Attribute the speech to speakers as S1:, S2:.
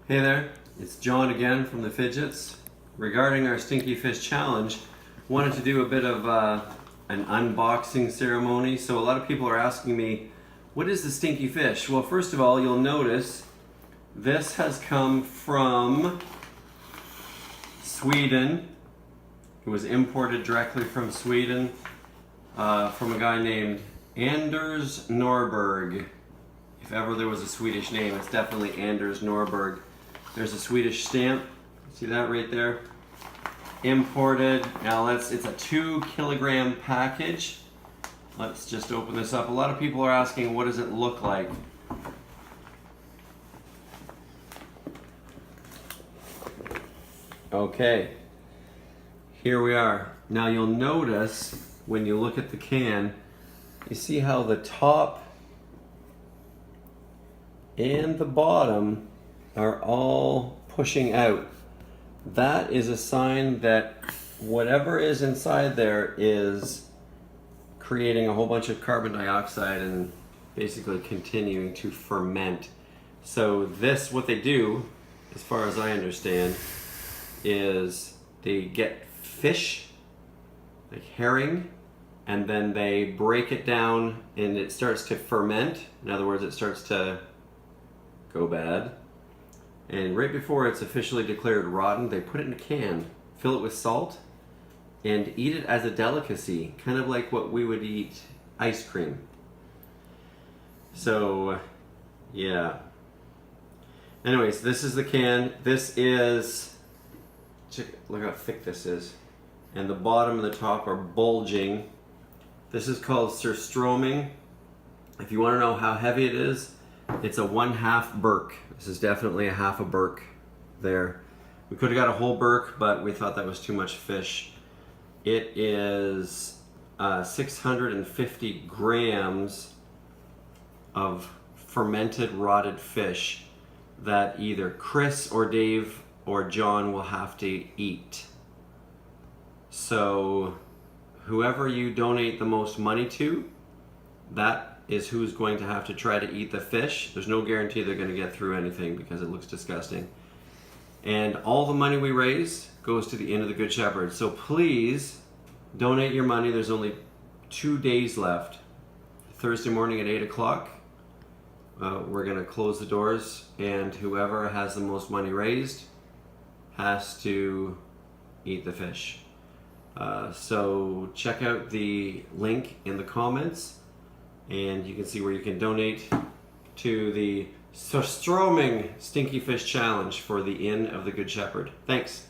S1: Hey there, it's John again from the Fidgets. Regarding our Stinky Fish challenge, wanted to do a bit of an unboxing ceremony. So a lot of people are asking me, what is the Stinky Fish? Well, first of all, you'll notice this has come from Sweden. It was imported directly from Sweden from a guy named Anders Norberg. If ever there was a Swedish name, it's definitely Anders Norberg. There's a Swedish stamp. See that right there? Imported. Now it's a 2 kilogram package. Let's just open this up. A lot of people are asking, what does it look like? Okay, here we are. Now you'll notice when you look at the can, you see how the top and the bottom are all pushing out. That is a sign that whatever is inside there is creating a whole bunch of carbon dioxide and basically continuing to ferment. So this, what they do, as far as I understand, is they get fish, like herring, and then they break it down and it starts to ferment. In other words, it starts to go bad. And right before it's officially declared rotten, they put it in a can, fill it with salt, and eat it as a delicacy, kind of like what we would eat ice cream. So, yeah. Anyways, this is the can. This is, look how thick this is. And the bottom and the top are bulging. This is called surströmming. If you want to know how heavy it is, it's a 1/2 Berk. This is definitely a 1/2 Berk there. We could have got a whole Berk, but we thought that was too much fish. It is 650 grams of fermented rotted fish that either Chris or Dave or John will have to eat. So whoever you donate the most money to, that is who's going to have to try to eat the fish. There's no guarantee they're going to get through anything because it looks disgusting. And all the money we raise goes to the Inn of the Good Shepherd. So please donate your money. There's only 2 days left. Thursday morning at 8 o'clock, we're going to close the doors, and whoever has the most money raised has to eat the fish. So check out the link in the comments, and you can see where you can donate to the surströmming Stinky Fish Challenge for the Inn of the Good Shepherd. Thanks.